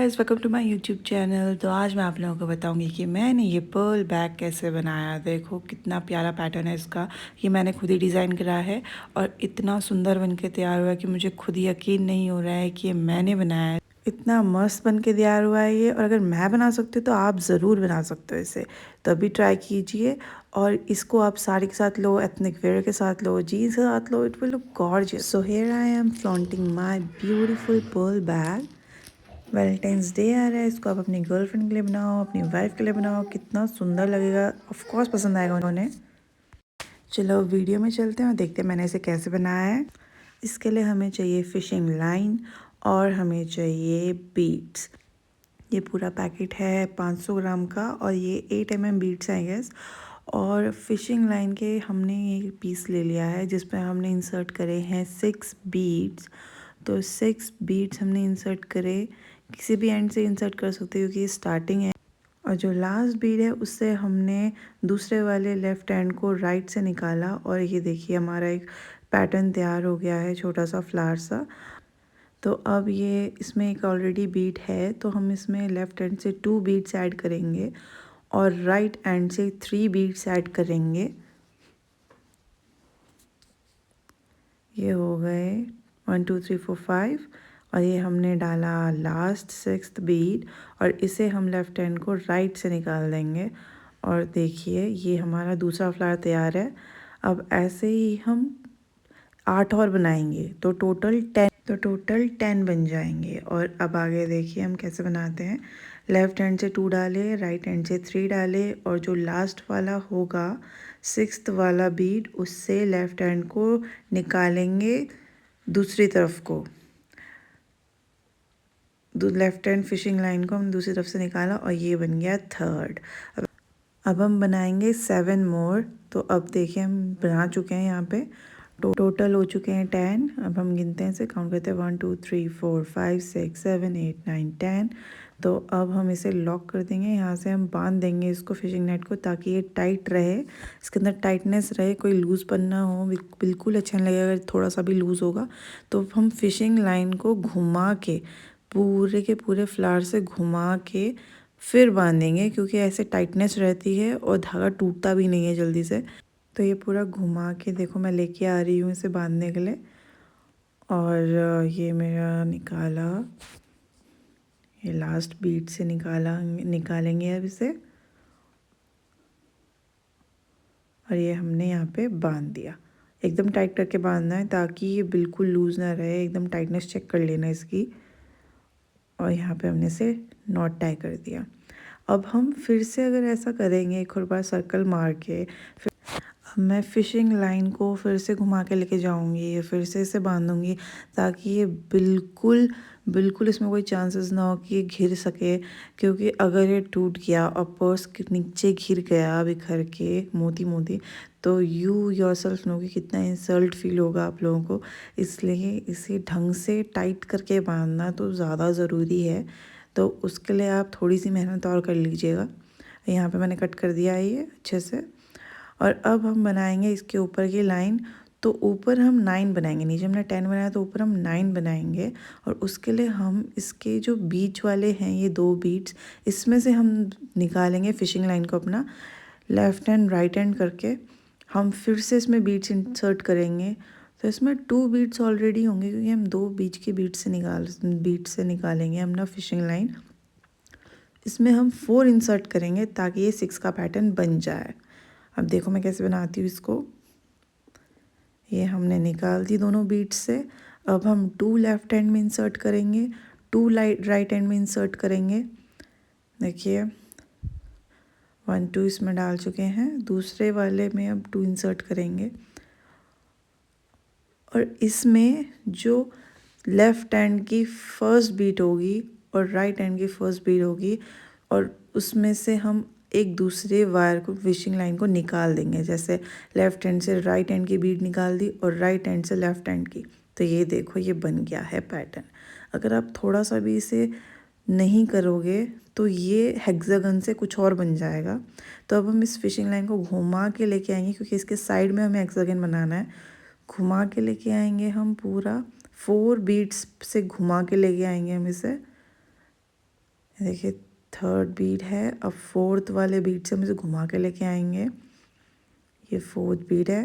Guys, welcome to my YouTube channel. तो आज मैं आप लोगों को बताऊंगी कि मैंने ये पर्ल बैग कैसे बनाया। देखो कितना प्यारा पैटर्न है इसका। ये मैंने खुद ही डिज़ाइन करा है और इतना सुंदर बन के तैयार हुआ है कि मुझे खुद यकीन नहीं हो रहा है कि ये मैंने बनाया है। इतना मस्त बन के तैयार हुआ है ये, और अगर मैं बना सकती हूँ तो आप ज़रूर बना सकते हो इसे। तो अभी ट्राई कीजिए। और इसको आप साड़ी के साथ लो, एथनिक वेयर के साथ लो, जीन्स के साथ लो, it will look gorgeous. So here I am flaunting my beautiful pearl bag. Valentine's Day आ रहा है, इसको आप अपनी गर्लफ्रेंड के लिए बनाओ, अपनी वाइफ के लिए बनाओ, कितना सुंदर लगेगा। ऑफ कोर्स पसंद आएगा उन्हें। चलो वीडियो में चलते हैं और देखते हैं मैंने इसे कैसे बनाया है। इसके लिए हमें चाहिए फिशिंग लाइन और हमें चाहिए बीड्स। ये पूरा पैकेट है 500 ग्राम का और ये 8 mm बीड्स हैं गेस। और फिशिंग लाइन के हमने ये पीस ले लिया है जिसमें हमने इंसर्ट करे हैं 6 बीड्स। तो 6 बीड्स हमने इंसर्ट करे, किसी भी एंड से इंसर्ट कर सकते हो क्योंकि ये स्टार्टिंग है। और जो लास्ट बीड है उससे हमने दूसरे वाले लेफ्ट हैंड को राइट से निकाला और ये देखिए हमारा एक पैटर्न तैयार हो गया है, छोटा सा फ्लावर सा। तो अब ये इसमें एक ऑलरेडी बीट है तो हम इसमें लेफ़्ट हैंड से 2 बीट्स ऐड करेंगे और राइट हैंड से 3 बीट्स ऐड करेंगे। ये हो गए 1 2 3 4 5 और ये हमने डाला लास्ट 6th बीट और इसे हम लेफ़्ट हैंड को राइट से निकाल देंगे। और देखिए ये हमारा दूसरा फ्लावर तैयार है। अब ऐसे ही हम 8 और बनाएंगे तो टोटल 10 बन जाएंगे। और अब आगे देखिए हम कैसे बनाते हैं। लेफ़्ट हैंड से 2 डाले, राइट हैंड से 3 डाले और जो लास्ट वाला होगा 6th वाला बीड उससे लेफ़्ट हैंड को निकालेंगे दूसरी तरफ को। लेफ़्ट हैंड फिशिंग लाइन को हम दूसरी तरफ से निकाला और ये बन गया 3rd। अब हम बनाएंगे 7 मोर। तो अब देखिए हम बना चुके हैं यहाँ पे, टोटल हो चुके हैं 10। अब हम गिनते हैं, इसे काउंट करते हैं 1 2 3 4 5 6 7 8 9 10। तो अब हम इसे लॉक कर देंगे, यहाँ से हम बांध देंगे इसको फिशिंग नेट को ताकि ये टाइट रहे, इसके अंदर टाइटनेस रहे, कोई लूज़ पन्ना हो बिल्कुल अच्छा नहीं लगेगा अगर थोड़ा सा भी लूज़ होगा। तो हम फिशिंग लाइन को घुमा के पूरे के पूरे फ्लावर से घुमा के फिर बांधेंगे क्योंकि ऐसे टाइटनेस रहती है और धागा टूटता भी नहीं है जल्दी से। तो ये पूरा घुमा के देखो मैं लेके आ रही हूँ इसे बांधने के लिए। और ये मेरा निकाला, ये लास्ट बीट से निकालेंगे अब इसे। और ये हमने यहाँ पे बांध दिया। एकदम टाइट करके बांधना है ताकि ये बिल्कुल लूज़ ना रहे, एकदम टाइटनेस चेक कर लेना इसकी। और यहाँ पे हमने इसे नॉट टाई कर दिया। अब हम फिर से अगर ऐसा करेंगे एक और बार सर्कल मार के, अब मैं फ़िशिंग लाइन को फिर से घुमा के लेके जाऊंगी, फिर से इसे बांधूंगी ताकि ये बिल्कुल इसमें कोई चांसेस ना हो कि ये घिर सके। क्योंकि अगर ये टूट गया और पर्स के नीचे घिर गया बिखर के मोती मोती, तो यू योरसेल्फ नो कि कितना इंसल्ट फील होगा आप लोगों को। इसलिए इसे ढंग से टाइट करके बांधना तो ज़्यादा ज़रूरी है। तो उसके लिए आप थोड़ी सी मेहनत और कर लीजिएगा। यहाँ पे मैंने कट कर दिया है ये अच्छे से। और अब हम बनाएंगे इसके ऊपर की लाइन। तो ऊपर हम 9 बनाएंगे, नीचे हमने 10 बनाया तो ऊपर हम 9 बनाएंगे। और उसके लिए हम इसके जो बीच वाले हैं ये 2 बीट्स, इसमें से हम निकालेंगे फिशिंग लाइन को अपना लेफ़्ट हैंड राइट हैंड करके। हम फिर से इसमें बीट्स इंसर्ट करेंगे तो इसमें 2 बीट्स ऑलरेडी होंगे क्योंकि हम 2 बीच के बीट से निकालेंगे हम ना फिशिंग लाइन। इसमें हम 4 इंसर्ट करेंगे ताकि ये 6 का पैटर्न बन जाए। अब देखो मैं कैसे बनाती हूँ इसको। ये हमने निकाल दी दोनों बीट्स से। अब हम 2 लेफ़्ट हैंड में इंसर्ट करेंगे, 2 राइट हैंड में इंसर्ट करेंगे। देखिए 1 2 इसमें डाल चुके हैं, दूसरे वाले में अब 2 इंसर्ट करेंगे। और इसमें जो लेफ़्ट हैंड की फर्स्ट बीट होगी और राइट हैंड की फर्स्ट बीट होगी और उसमें से हम एक दूसरे वायर को फिशिंग लाइन को निकाल देंगे। जैसे लेफ़्ट हैंड से राइट हैंड की बीट निकाल दी और राइट हैंड से लेफ़्ट हैंड की। तो ये देखो ये बन गया है पैटर्न। अगर आप थोड़ा सा भी इसे नहीं करोगे तो ये हेक्सागन से कुछ और बन जाएगा। तो अब हम इस फिशिंग लाइन को घुमा के लेके आएंगे क्योंकि इसके साइड में हमें हेक्सागन बनाना है। घुमा के लेके आएंगे हम पूरा 4 बीट्स से घुमा के लेके आएंगे हम इसे। देखिए थर्ड बीड है। अब फोर्थ वाले बीड से हम इसे घुमा के लेके आएंगे। ये फोर्थ बीड है।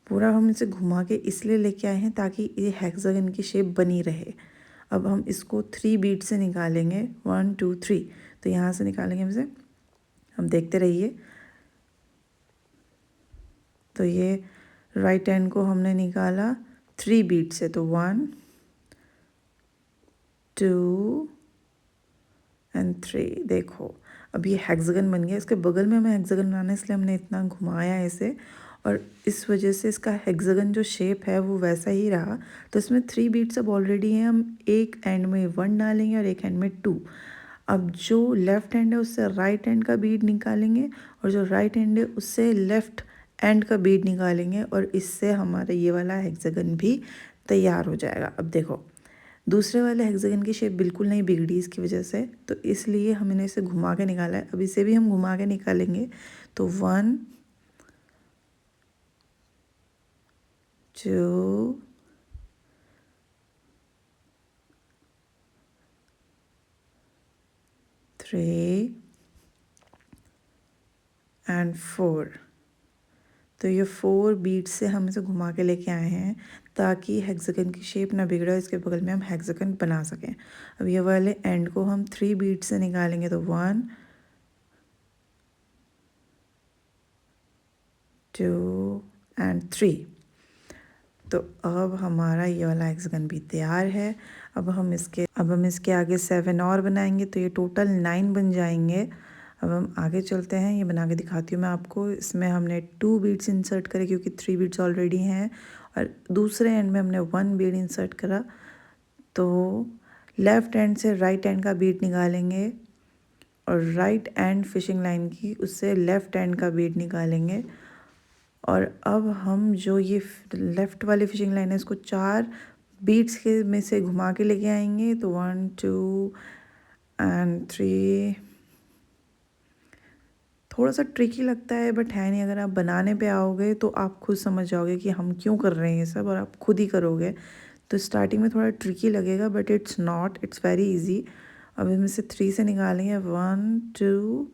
पूरा हम इसे घुमा के इसलिए लेके आए हैं ताकि ये हेक्सागन की शेप बनी रहे। अब हम इसको 3 बीड से निकालेंगे, 1 2 3। तो यहाँ से निकालेंगे हम इसे, हम देखते रहिए। तो ये राइट हैंड को हमने निकाला 3 बीट से, तो 1 2 एंड 3। देखो अब ये हेक्सागन बन गया। इसके बगल में हमें हेक्सागन बनाना है, इसलिए हमने इतना घुमाया है इसे, और इस वजह से इसका हेक्सागन जो शेप है वो वैसा ही रहा। तो इसमें 3 बीट्स अब ऑलरेडी हैं। हम एक एंड में 1 डालेंगे और एक एंड में 2। अब जो लेफ्ट हैंड है उससे राइट हैंड का बीड निकालेंगे, और जो राइट हैंड है उससे लेफ्ट एंड का बीड निकालेंगे, और इससे हमारा ये वाला हेक्सागन भी तैयार हो जाएगा। अब देखो दूसरे वाले हेक्सागन की शेप बिल्कुल नहीं बिगड़ी इसकी वजह से, तो इसलिए हमने इसे घुमा के निकाला है। अब इसे भी हम घुमा के निकालेंगे। तो 1 2 3 एंड 4। तो ये 4 बीट्स से हम इसे घुमा के लेके आए हैं ताकि हेक्सागन की शेप ना बिगड़े, इसके बगल में हम हेक्सागन बना सकें। अब ये वाले एंड को हम 3 बीट्स से निकालेंगे। तो 1 2 एंड 3। तो अब हमारा ये वाला हेक्सागन भी तैयार है। अब हम इसके आगे 7 और बनाएंगे, तो ये टोटल 9 बन जाएंगे। अब हम आगे चलते हैं, ये बना के दिखाती हूँ मैं आपको। इसमें हमने 2 बीड्स इंसर्ट करे क्योंकि 3 बीड्स ऑलरेडी हैं, और दूसरे एंड में हमने 1 बीड इंसर्ट करा। तो लेफ्ट एंड से राइट एंड का बीड निकालेंगे, और राइट एंड फिशिंग लाइन की उससे लेफ्ट एंड का बीड निकालेंगे। और अब हम जो ये लेफ़्ट वाली फिशिंग लाइन है इसको 4 बीट्स के में से घुमा के लेके आएंगे। तो 1 2 एंड 3। थोड़ा सा ट्रिकी लगता है बट है नहीं। अगर आप बनाने पे आओगे तो आप खुद समझ जाओगे कि हम क्यों कर रहे हैं ये सब, और आप खुद ही करोगे। तो स्टार्टिंग में थोड़ा ट्रिकी लगेगा but it's not, it's very easy. अब हम इसे 3 से निकालेंगे। 1 2,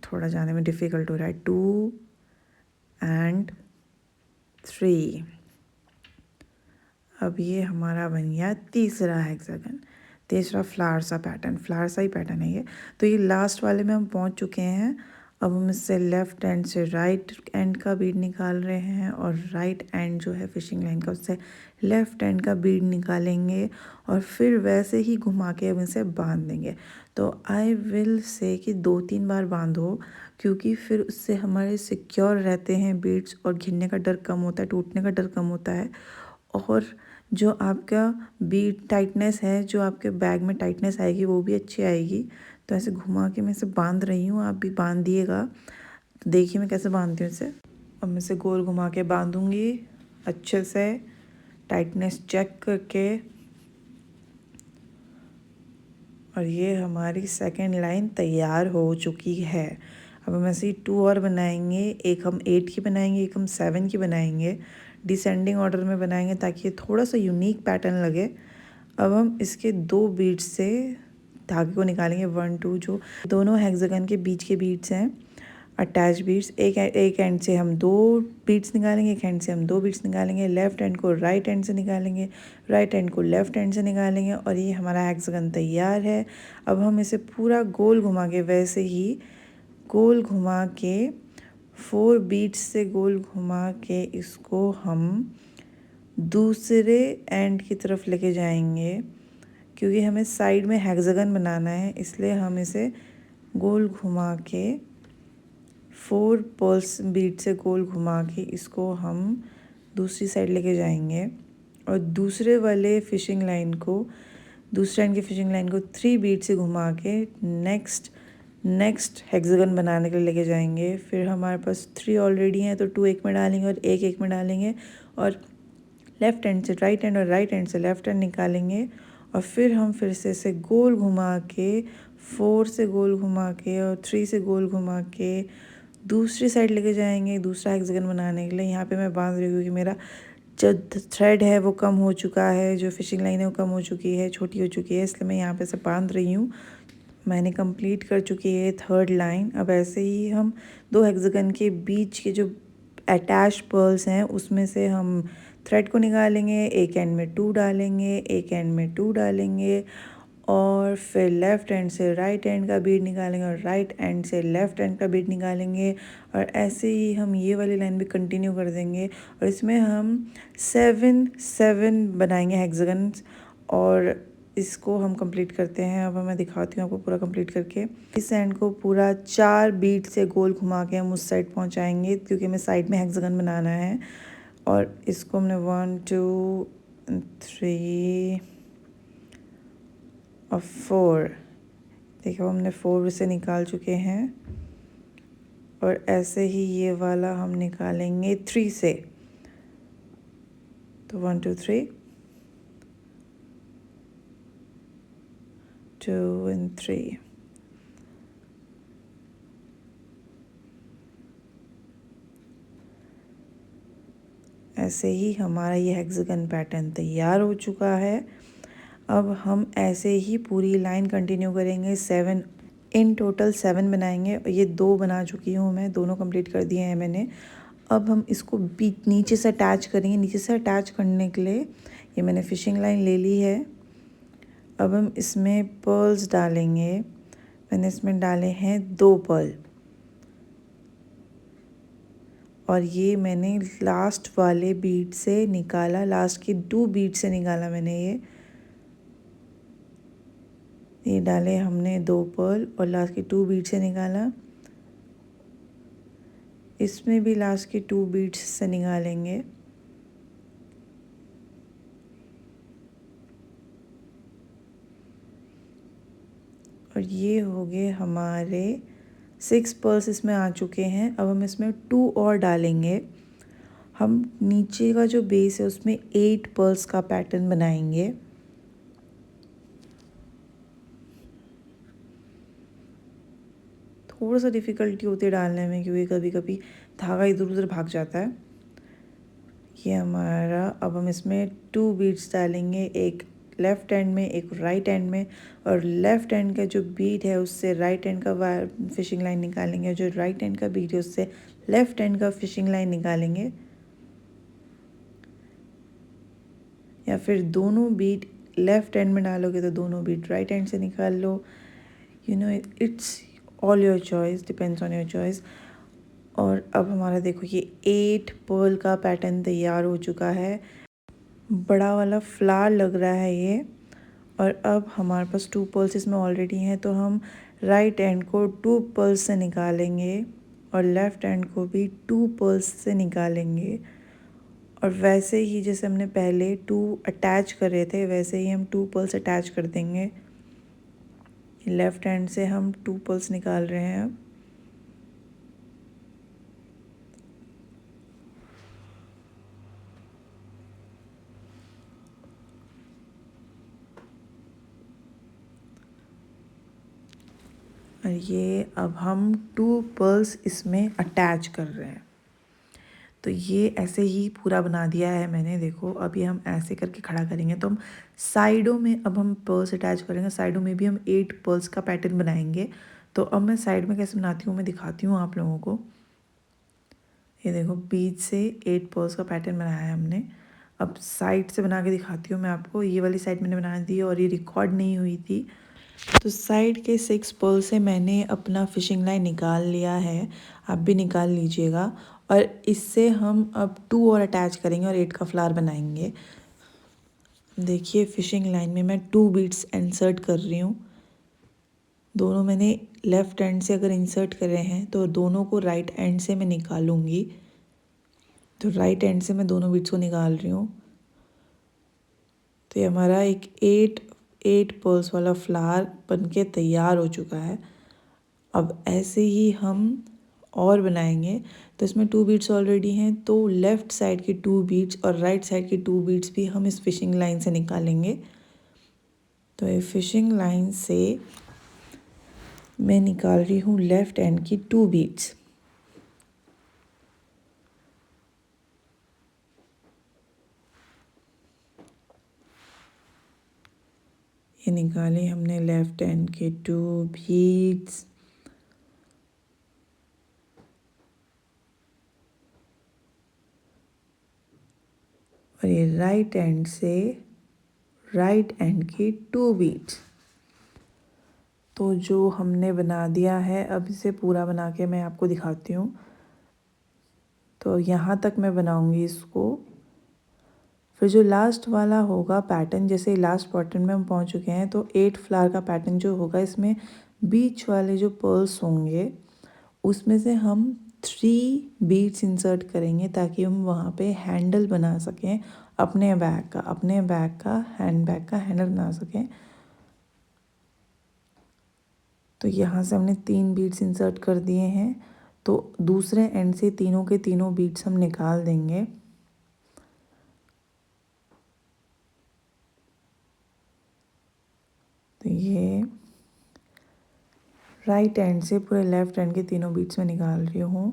थोड़ा जाने में डिफ़िकल्ट हो रहा है, 2 एंड 3। अब ये हमारा बन गया तीसरा हेक्सागन, तीसरा फ्लावर सा पैटर्न, फ्लावर सा ही पैटर्न है ये। तो ये लास्ट वाले में हम पहुंच चुके हैं। अब हम इससे लेफ्ट एंड से राइट एंड का बीड निकाल रहे हैं, और राइट एंड जो है फिशिंग लाइन का उससे लेफ्ट एंड का बीड निकालेंगे, और फिर वैसे ही घुमा के अब इसे बांध देंगे। तो आई विल से कि 2-3 बार बांधो, क्योंकि फिर उससे हमारे सिक्योर रहते हैं बीड्स, और घिरने का डर कम होता है, टूटने का डर कम होता है। और जो आपका बीड टाइटनेस है, जो आपके बैग में टाइटनेस आएगी वो भी अच्छी आएगी। तो ऐसे घुमा के मैं इसे बांध रही हूँ, आप भी बांध दिएगा। तो देखिए मैं कैसे बांधती हूँ इसे। अब मैं इसे गोल घुमा के बांधूँगी अच्छे से, टाइटनेस चेक करके। और ये हमारी सेकेंड लाइन तैयार हो चुकी है। अब हम ऐसे ही 2 और बनाएंगे, एक हम 8 की बनाएंगे, एक हम 7 की बनाएंगे। डिसेंडिंग ऑर्डर में बनाएंगे ताकि ये थोड़ा सा यूनिक पैटर्न लगे। अब हम इसके 2 बीड्स से धागे को निकालेंगे, 1 2, जो दोनों हेक्सागन के बीच के बीड्स हैं, अटैच बीड्स। एक एंड से हम 2 बीड्स निकालेंगे, एक एंड से हम 2 बीड्स निकालेंगे। लेफ्ट एंड को राइट एंड से निकालेंगे, राइट एंड को लेफ्ट एंड से निकालेंगे, और ये हमारा हेक्सागन तैयार है। अब हम इसे पूरा गोल घुमा के, वैसे ही गोल घुमा के 4 बीड्स से गोल घुमा के इसको हम दूसरे एंड की तरफ लेके जाएंगे, क्योंकि हमें साइड में हेक्सागन बनाना है, इसलिए हम इसे गोल घुमा के 4 पर्ल्स बीड से गोल घुमा के इसको हम दूसरी साइड लेके जाएंगे, और दूसरे वाले फिशिंग लाइन को, दूसरे एंड की फिशिंग लाइन को 3 बीड से घुमा के नेक्स्ट हेक्सागन बनाने के लिए लेके जाएंगे। फिर हमारे पास 3 ऑलरेडी हैं, तो 2 एक में डालेंगे और एक में डालेंगे, और लेफ्ट हैंड से राइट हैंड और राइट हैंड से लेफ्ट हैंड निकालेंगे। और फिर हम फिर से इसे गोल घुमा के 4 से गोल घुमा के और 3 से गोल घुमा के दूसरी साइड लेके जाएंगे दूसरा हेक्सागन बनाने के लिए। यहाँ पे मैं बांध रही हूँ क्योंकि मेरा जो थ्रेड है वो कम हो चुका है, जो फिशिंग लाइन है वो कम हो चुकी है, छोटी हो चुकी है, इसलिए मैं यहाँ पे से बांध रही हूँ। मैंने कंप्लीट कर चुकी है थर्ड लाइन। अब ऐसे ही हम 2 हेक्सागन के बीच के जो अटैच पर्ल्स हैं उसमें से हम थ्रेड को निकालेंगे, एक एंड में 2 डालेंगे, एक एंड में 2 डालेंगे और फिर लेफ़्ट एंड से राइट एंड का बीड निकालेंगे और राइट एंड से लेफ़्ट एंड का बीड निकालेंगे और ऐसे ही हम ये वाली लाइन भी कंटिन्यू कर देंगे और इसमें हम 7 बनाएंगे हेक्सागन्स और इसको हम कंप्लीट करते हैं। अब मैं दिखाती हूँ आपको पूरा कंप्लीट करके। इस एंड को पूरा 4 बीट से गोल घुमा के हम उस साइड पहुँचाएंगे क्योंकि हमें साइड में हेक्सागन बनाना है और इसको हमने 1 2 3 और 4 देखो हमने 4 से निकाल चुके हैं और ऐसे ही ये वाला हम निकालेंगे 3 से। तो 1 2 3 2 and 3 ऐसे ही हमारा ये हेक्सागन पैटर्न तैयार हो चुका है। अब हम ऐसे ही पूरी लाइन कंटिन्यू करेंगे। 7 इन टोटल 7 बनाएंगे और ये 2 बना चुकी हूँ मैं, दोनों कंप्लीट कर दिए हैं मैंने। अब हम इसको बीच नीचे से अटैच करेंगे। नीचे से अटैच करने के लिए ये मैंने फिशिंग लाइन ले ली है। अब हम इसमें पर्ल्स डालेंगे। मैंने इसमें डाले हैं 2 पर्ल और ये मैंने लास्ट वाले बीड से निकाला, लास्ट के 2 बीड से निकाला मैंने ये डाले हमने 2 पर्ल और लास्ट के 2 बीड से निकाला। इसमें भी लास्ट के 2 बीड्स से निकालेंगे और ये हो गए हमारे 6 पर्ल्स इसमें आ चुके हैं। अब हम इसमें 2 और डालेंगे। हम नीचे का जो बेस है उसमें 8 पर्ल्स का पैटर्न बनाएंगे। थोड़ा सा डिफ़िकल्टी होती है डालने में क्योंकि कभी कभी धागा इधर उधर भाग जाता है। ये हमारा, अब हम इसमें 2 बीड्स डालेंगे, एक लेफ़्ट एंड में एक राइट एंड में और लेफ़्ट एंड का जो बीड है उससे राइट एंड का फिशिंग लाइन निकालेंगे और जो राइट एंड का बीड है उससे लेफ़्ट एंड का फिशिंग लाइन निकालेंगे या फिर दोनों बीड लेफ़्ट एंड में डालोगे तो दोनों बीड राइट एंड से निकाल लो। It's all your choice, depends on your choice. और अब हमारा देखो ये 8 पर्ल का पैटर्न तैयार हो चुका है। बड़ा वाला फ्लावर लग रहा है ये। और अब हमारे पास 2 पर्ल्स इसमें ऑलरेडी हैं तो हम राइट एंड को 2 पर्ल्स से निकालेंगे और लेफ़्ट एंड को भी 2 पर्ल्स से निकालेंगे और वैसे ही जैसे हमने पहले 2 अटैच करे थे वैसे ही हम 2 पर्ल्स अटैच कर देंगे। लेफ़्ट हैंड से हम 2 पर्ल्स निकाल रहे हैं अब। और ये अब हम 2 पर्ल्स इसमें अटैच कर रहे हैं। तो ये ऐसे ही पूरा बना दिया है मैंने। देखो अब ये हम ऐसे करके खड़ा करेंगे तो हम साइडों में अब हम पर्ल्स अटैच करेंगे। साइडों में भी हम 8 पर्ल्स का पैटर्न बनाएंगे। तो अब मैं साइड में कैसे बनाती हूँ मैं दिखाती हूँ आप लोगों को। ये देखो बीच से 8 पर्ल्स का पैटर्न बनाया है हमने। अब साइड से बना के दिखाती हूँ मैं आपको। ये वाली साइड मैंने बना दी और ये रिकॉर्ड नहीं हुई थी। तो साइड के 6 पर्ल से मैंने अपना फिशिंग लाइन निकाल लिया है। आप भी निकाल लीजिएगा और इससे हम अब 2 और अटैच करेंगे और 8 का फ्लावर बनाएंगे। देखिए फिशिंग लाइन में मैं 2 बीड्स इंसर्ट कर रही हूँ। दोनों मैंने लेफ़्ट एंड से अगर इंसर्ट करे हैं तो दोनों को राइट एंड से मैं निकालूंगी। तो राइट एंड से मैं दोनों बीड्स को निकाल रही हूँ। तो ये हमारा एक 8 पर्ल्स वाला फ्लावर बनके तैयार हो चुका है। अब ऐसे ही हम और बनाएंगे। तो इसमें 2 बीड्स ऑलरेडी हैं तो लेफ़्ट साइड की 2 बीड्स और राइट साइड की 2 बीड्स भी हम इस फिशिंग लाइन से निकालेंगे। तो ये फिशिंग लाइन से मैं निकाल रही हूँ लेफ़्ट एंड की 2 बीड्स। ये निकाले हमने लेफ्ट हैंड के 2 बीड्स। और ये राइट हैंड से राइट हैंड की 2 बीड्स। तो जो हमने बना दिया है, अब इसे पूरा बना के मैं आपको दिखाती हूँ। तो यहाँ तक मैं बनाऊँगी इसको। फिर जो लास्ट वाला होगा पैटर्न, जैसे लास्ट पैटर्न में हम पहुँच चुके हैं, तो 8 फ्लावर का पैटर्न जो होगा, इसमें बीच वाले जो पर्ल्स होंगे उसमें से हम 3 बीड्स इंसर्ट करेंगे ताकि हम वहाँ पे हैंडल बना सकें अपने बैग का हैंड बैग का हैंडल बना सकें। तो यहाँ से हमने 3 बीड्स इंसर्ट कर दिए हैं। तो दूसरे एंड से तीनों के तीनों बीड्स हम निकाल देंगे। तो ये राइट हैंड से पूरे लेफ्ट हैंड के तीनों बीड्स में निकाल रही हूँ।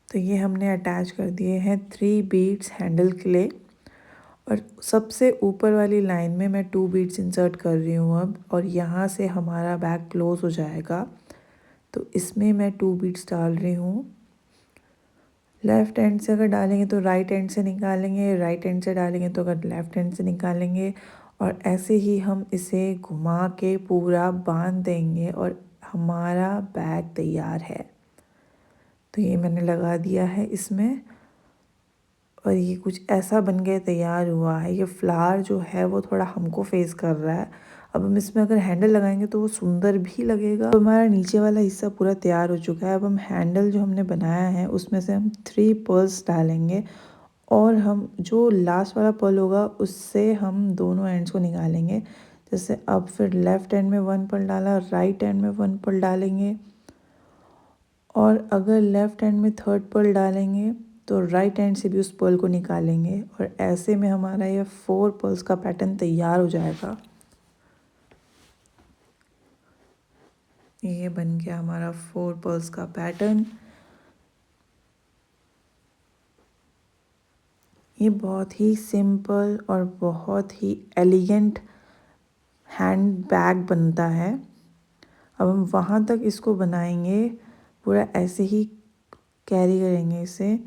तो ये हमने अटैच कर दिए हैं 3 बीड्स हैंडल के लिए। और सबसे ऊपर वाली लाइन में मैं 2 बीड्स इंसर्ट कर रही हूँ अब, और यहाँ से हमारा बैग क्लोज हो जाएगा। तो इसमें मैं 2 बीड्स डाल रही हूँ। लेफ़्ट हैंड से अगर डालेंगे तो राइट हैंड से निकालेंगे, राइट हैंड से डालेंगे तो अगर लेफ़्ट हैंड से निकालेंगे। और ऐसे ही हम इसे घुमा के पूरा बांध देंगे और हमारा बैग तैयार है। तो ये मैंने लगा दिया है इसमें, और ये कुछ ऐसा बन के तैयार हुआ है। ये फ्लावर जो है वो थोड़ा हमको फेस कर रहा है। अब हम इसमें अगर हैंडल लगाएंगे तो वो सुंदर भी लगेगा। तो हमारा नीचे वाला हिस्सा पूरा तैयार हो चुका है। अब हम हैंडल जो हमने बनाया है उसमें से हम 3 पर्ल्स डालेंगे, और हम जो लास्ट वाला पर्ल होगा उससे हम दोनों एंड्स को निकालेंगे। जैसे अब फिर लेफ़्ट हैंड में 1 पर्ल डाला, राइट हैंड में 1 पर्ल डालेंगे, और अगर लेफ़्ट हैंड में 3rd पर्ल डालेंगे तो राइट हैंड से भी उस पर्ल को निकालेंगे। और ऐसे में हमारा ये 4 पर्ल्स का पैटर्न तैयार हो जाएगा। ये बन गया हमारा 4 पर्ल्स का पैटर्न। ये बहुत ही सिंपल और बहुत ही एलिगेंट हैंड बैग बनता है। अब हम वहाँ तक इसको बनाएंगे, पूरा ऐसे ही कैरी करेंगे इसे।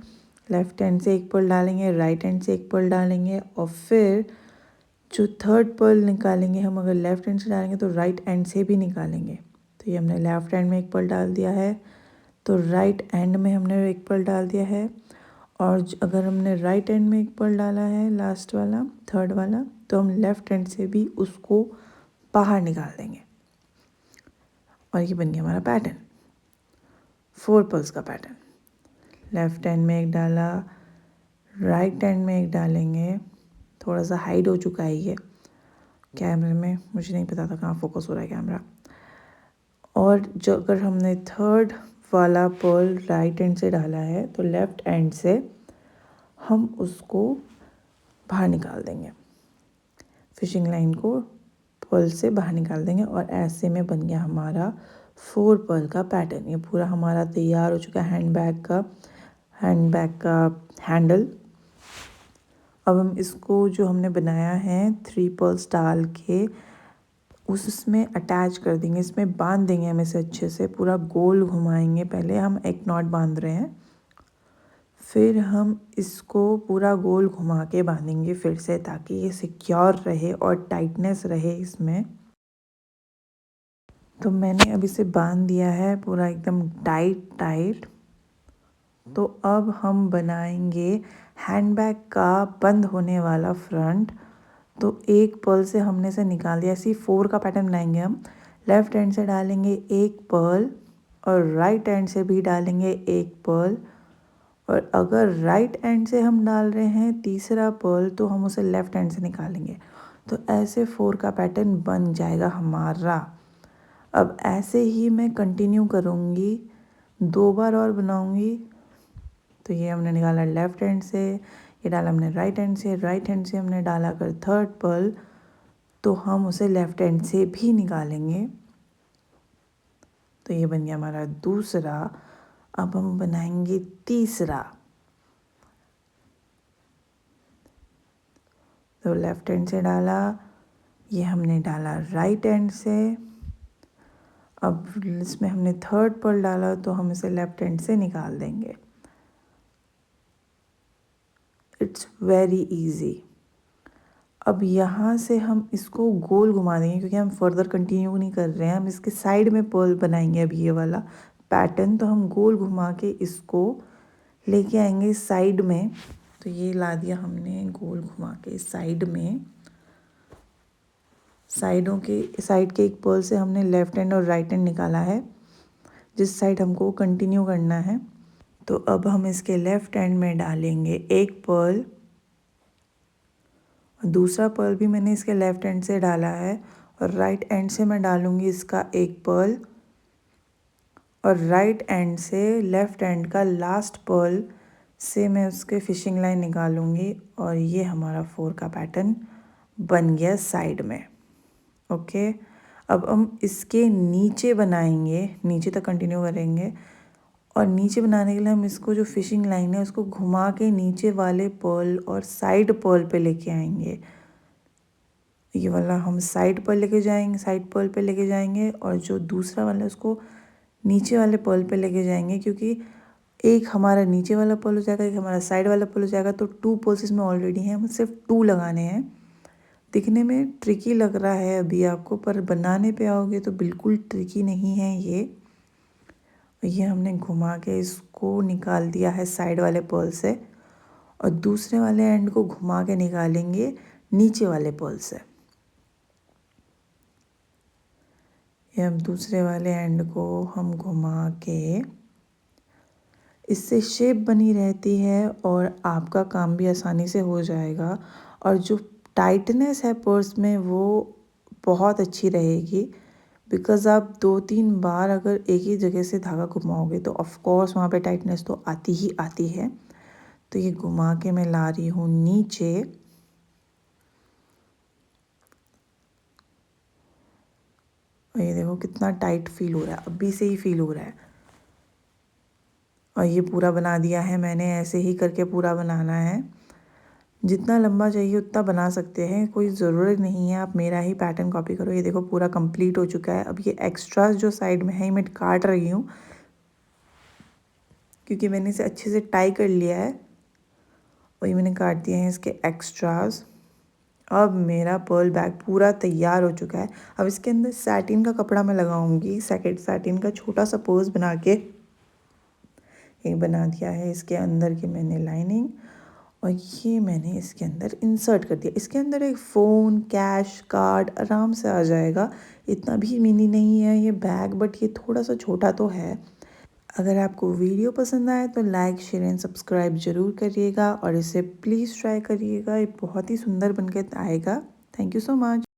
लेफ़्ट हैंड से 1 पर्ल डालेंगे, राइट हैंड से 1 पर्ल डालेंगे, और फिर जो 3rd पर्ल निकालेंगे हम, अगर लेफ़्ट हैंड से डालेंगे तो राइट हैंड से भी निकालेंगे। तो ये हमने लेफ़्ट हैंड में 1 पर्ल डाल दिया है, तो राइट हैंड में हमने 1 पर्ल डाल दिया है। और अगर हमने राइट हैंड में 1 पर्ल डाला है, लास्ट वाला 3rd वाला, तो हम लेफ़्ट हैंड से भी उसको बाहर निकाल देंगे। और ये बन गया हमारा पैटर्न, 4 पर्ल्स का पैटर्न। लेफ़्ट हैंड में 1 डाला, राइट हैंड में 1 डालेंगे। थोड़ा सा हाइड हो चुका है ये कैमरे में, मुझे नहीं पता था कहाँ फोकस हो रहा है कैमरा। और जो अगर हमने 3rd वाला पर्ल राइट हैंड से डाला है तो लेफ़्ट हैंड से हम उसको बाहर निकाल देंगे, फिशिंग लाइन को पर्ल से बाहर निकाल देंगे। और ऐसे में बन गया हमारा 4 पर्ल का पैटर्न। ये पूरा हमारा तैयार हो चुका है हैंड बैग का हैंडल। अब हम इसको जो हमने बनाया है 3 पर्ल्स डाल के उसमें अटैच कर देंगे, इसमें बांध देंगे हम इसे अच्छे से, पूरा गोल घुमाएंगे। पहले हम एक नॉट बांध रहे हैं, फिर हम इसको पूरा गोल घुमा के बांधेंगे फिर से, ताकि ये सिक्योर रहे और टाइटनेस रहे इसमें। तो मैंने अब इसे बांध दिया है पूरा एकदम टाइट। तो अब हम बनाएंगे हैंडबैग का बंद होने वाला फ्रंट। तो 1 पर्ल से हमने इसे निकाल दिया। ऐसे ही 4 का पैटर्न बनाएंगे हम। लेफ़्ट हैंड से डालेंगे 1 पर्ल, और राइट हैंड से भी डालेंगे 1 पर्ल। और अगर राइट हैंड से हम डाल रहे हैं तीसरा पर्ल, तो हम उसे लेफ़्ट हैंड से निकालेंगे। तो ऐसे 4 का पैटर्न बन जाएगा हमारा। अब ऐसे ही मैं कंटिन्यू करूँगी, 2 बार और बनाऊँगी। तो ये हमने निकाला लेफ़्ट हैंड से, ये डाला हमने राइट हैंड से हमने डाला अगर 3rd पर्ल, तो हम उसे लेफ़्ट हैंड से भी निकालेंगे। तो ये बन गया हमारा दूसरा। अब हम बनाएंगे तीसरा। तो लेफ़्ट हैंड से डाला, ये हमने डाला राइट एंड से। अब इसमें हमने थर्ड पर्ल डाला तो हम इसे लेफ्ट एंड से निकाल देंगे। It's very easy. अब यहाँ से हम इसको गोल घुमा देंगे क्योंकि हम फर्दर कंटिन्यू नहीं कर रहे हैं, हम इसके साइड में पर्ल बनाएंगे अब ये वाला पैटर्न। तो हम गोल घुमा के इसको लेके आएंगे साइड में। तो ये ला दिया हमने गोल घुमा के साइड में। साइड के एक पर्ल से हमने लेफ्ट हैंड और राइट हैंड निकाला है जिस साइड हमको कंटिन्यू करना है। तो अब हम इसके लेफ्ट हैंड में डालेंगे एक पर्ल, दूसरा पर्ल भी मैंने इसके लेफ्ट हैंड से डाला है, और राइट हैंड से मैं डालूंगी इसका एक पर्ल, और राइट हैंड से लेफ्ट हैंड का लास्ट पर्ल से मैं उसके फिशिंग लाइन निकालूंगी, और ये हमारा 4 का पैटर्न बन गया साइड में। ओके, अब हम इसके नीचे बनाएंगे, नीचे तक कंटिन्यू करेंगे, और नीचे बनाने के लिए हम इसको जो फिशिंग लाइन है उसको घुमा के नीचे वाले पर्ल और साइड पर्ल पे लेके आएंगे। ये वाला हम साइड पर्ल लेके जाएंगे, साइड पर्ल पे लेके जाएंगे, और जो दूसरा वाला है उसको नीचे वाले पर्ल पे लेके जाएंगे, क्योंकि एक हमारा नीचे वाला पर्ल हो जाएगा, एक हमारा साइड वाला पर्ल हो जाएगा। तो 2 पर्ल्स इसमें ऑलरेडी हैं, हम सिर्फ 2 लगाने हैं। दिखने में ट्रिकी लग रहा है अभी आपको, पर बनाने पे आओगे तो बिल्कुल ट्रिकी नहीं है ये हमने घुमा के इसको निकाल दिया है साइड वाले पर्ल से, और दूसरे वाले एंड को घुमा के निकालेंगे नीचे वाले पर्ल से। ये हम दूसरे वाले एंड को हम घुमा के, इससे शेप बनी रहती है और आपका काम भी आसानी से हो जाएगा, और जो टाइटनेस है पर्स में वो बहुत अच्छी रहेगी, बिकॉज़ आप 2-3 बार अगर एक ही जगह से धागा घुमाओगे तो ऑफ कोर्स वहाँ पे टाइटनेस तो आती ही आती है। तो ये घुमा के मैं ला रही हूँ नीचे, और ये देखो कितना टाइट फील हो रहा है, अभी से ही फील हो रहा है। और ये पूरा बना दिया है मैंने, ऐसे ही करके पूरा बनाना है। जितना लंबा चाहिए उतना बना सकते हैं, कोई ज़रूरत नहीं है आप मेरा ही पैटर्न कॉपी करो। ये देखो पूरा कंप्लीट हो चुका है। अब ये एक्स्ट्रास जो साइड में है मैं काट रही हूँ, क्योंकि मैंने इसे अच्छे से टाई कर लिया है, और ये मैंने काट दिए हैं इसके एक्स्ट्रास। अब मेरा पर्ल बैग पूरा तैयार हो चुका है। अब इसके अंदर सैटिन का कपड़ा मैं लगाऊंगी, सेकेंड सैटिन का छोटा सा पर्स बना के एक बना दिया है इसके अंदर की मैंने लाइनिंग, और ये मैंने इसके अंदर इंसर्ट कर दिया। इसके अंदर एक फ़ोन, कैश, कार्ड आराम से आ जाएगा। इतना भी मिनी नहीं है ये बैग, बट ये थोड़ा सा छोटा तो है। अगर आपको वीडियो पसंद आए तो लाइक, शेयर एंड सब्सक्राइब ज़रूर करिएगा, और इसे प्लीज़ ट्राई करिएगा, ये बहुत ही सुंदर बनकर आएगा। Thank you so much.